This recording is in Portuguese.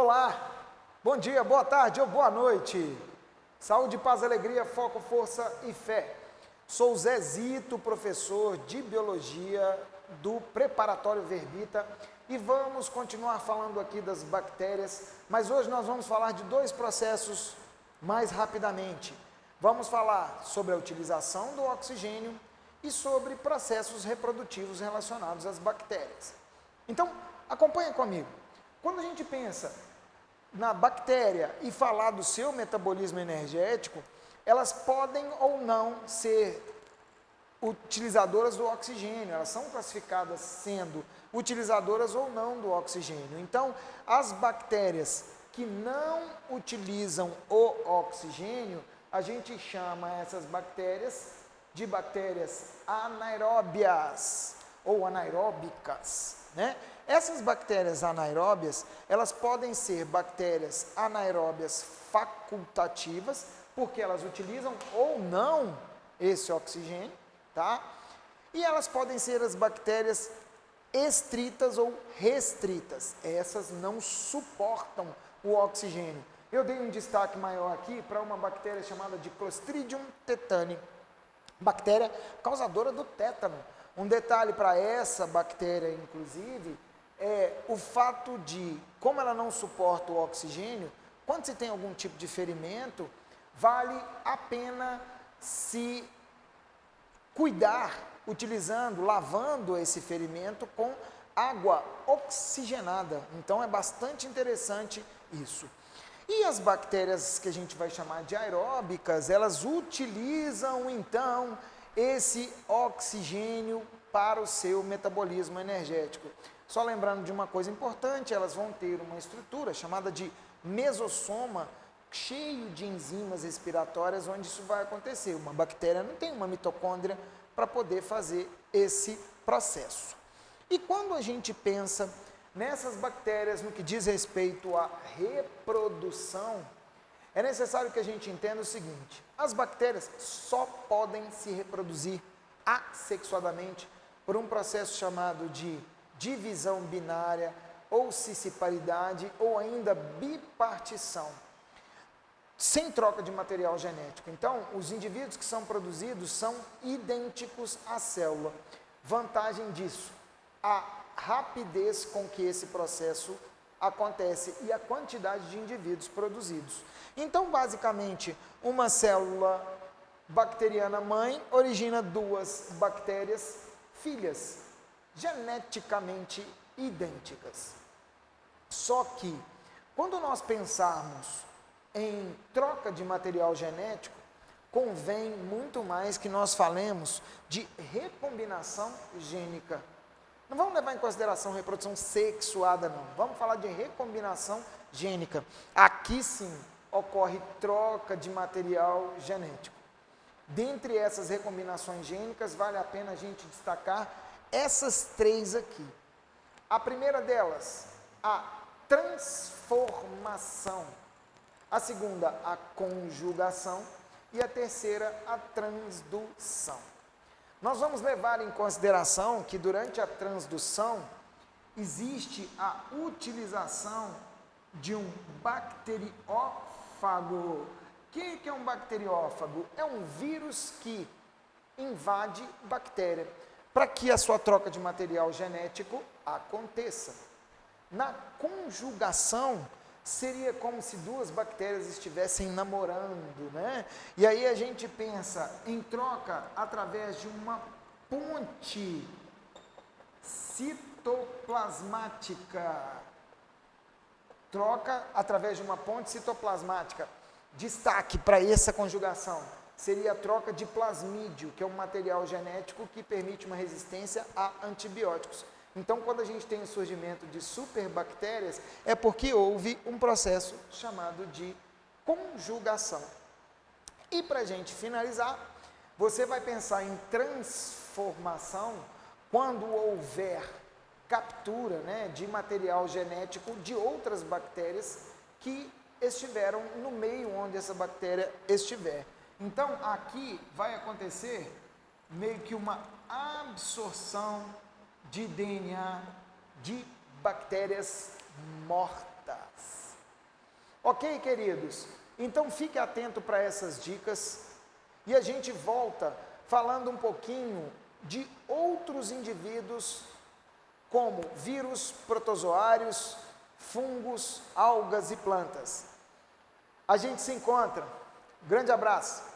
Olá, bom dia, boa tarde ou boa noite. Saúde, paz, alegria, foco, força e fé. Sou o Zezito, professor de Biologia do Preparatório Verbita e vamos continuar falando aqui das bactérias, mas hoje nós vamos falar de dois processos mais rapidamente. Vamos falar sobre a utilização do oxigênio e sobre processos reprodutivos relacionados às bactérias. Então, acompanha comigo. Quando a gente pensa na bactéria e falar do seu metabolismo energético, elas podem ou não ser utilizadoras do oxigênio, elas são classificadas sendo utilizadoras ou não do oxigênio. Então, as bactérias que não utilizam o oxigênio, a gente chama essas bactérias de bactérias anaeróbias ou anaeróbicas, né? Essas bactérias anaeróbias, elas podem ser bactérias anaeróbias facultativas, porque elas utilizam ou não esse oxigênio, tá? E elas podem ser as bactérias estritas ou restritas. Essas não suportam o oxigênio. Eu dei um destaque maior aqui para uma bactéria chamada de Clostridium tetani, bactéria causadora do tétano. Um detalhe para essa bactéria, inclusive, é o fato de, como ela não suporta o oxigênio, quando se tem algum tipo de ferimento, vale a pena se cuidar utilizando, lavando esse ferimento com água oxigenada. Então é bastante interessante isso. E as bactérias que a gente vai chamar de aeróbicas, elas utilizam então esse oxigênio para o seu metabolismo energético. Só lembrando de uma coisa importante, elas vão ter uma estrutura chamada de mesossoma, cheio de enzimas respiratórias, onde isso vai acontecer. Uma bactéria não tem uma mitocôndria para poder fazer esse processo. E quando a gente pensa nessas bactérias no que diz respeito à reprodução, é necessário que a gente entenda o seguinte: as bactérias só podem se reproduzir assexuadamente por um processo chamado de divisão binária, ou cisciparidade, ou ainda bipartição, sem troca de material genético. Então, os indivíduos que são produzidos são idênticos à célula. Vantagem disso, a rapidez com que esse processo acontece e a quantidade de indivíduos produzidos. Então, basicamente, uma célula bacteriana mãe origina duas bactérias filhas, geneticamente idênticas. Só que, quando nós pensarmos em troca de material genético, convém muito mais que nós falemos de recombinação gênica. Não vamos levar em consideração reprodução sexuada, não. Vamos falar de recombinação gênica. Aqui sim ocorre troca de material genético. Dentre essas recombinações gênicas, vale a pena a gente destacar essas três aqui. A primeira delas, a transformação. A segunda, a conjugação. E a terceira, a transdução. Nós vamos levar em consideração que durante a transdução existe a utilização de um bacteriófago. O que é um bacteriófago? É um vírus que invade bactéria para que a sua troca de material genético aconteça. Na conjugação, seria como se duas bactérias estivessem namorando, né? E aí a gente pensa em troca através de uma ponte citoplasmática. Troca através de uma ponte citoplasmática. Destaque para essa conjugação seria a troca de plasmídio, que é um material genético que permite uma resistência a antibióticos. Então, quando a gente tem o surgimento de superbactérias, é porque houve um processo chamado de conjugação. E para a gente finalizar, você vai pensar em transformação quando houver captura, né, de material genético de outras bactérias que estiveram no meio onde essa bactéria estiver. Então, aqui vai acontecer meio que uma absorção de DNA de bactérias mortas. Ok, queridos? Então fique atento para essas dicas e a gente volta falando um pouquinho de outros indivíduos, como vírus, protozoários, fungos, algas e plantas. A gente se encontra. Grande abraço!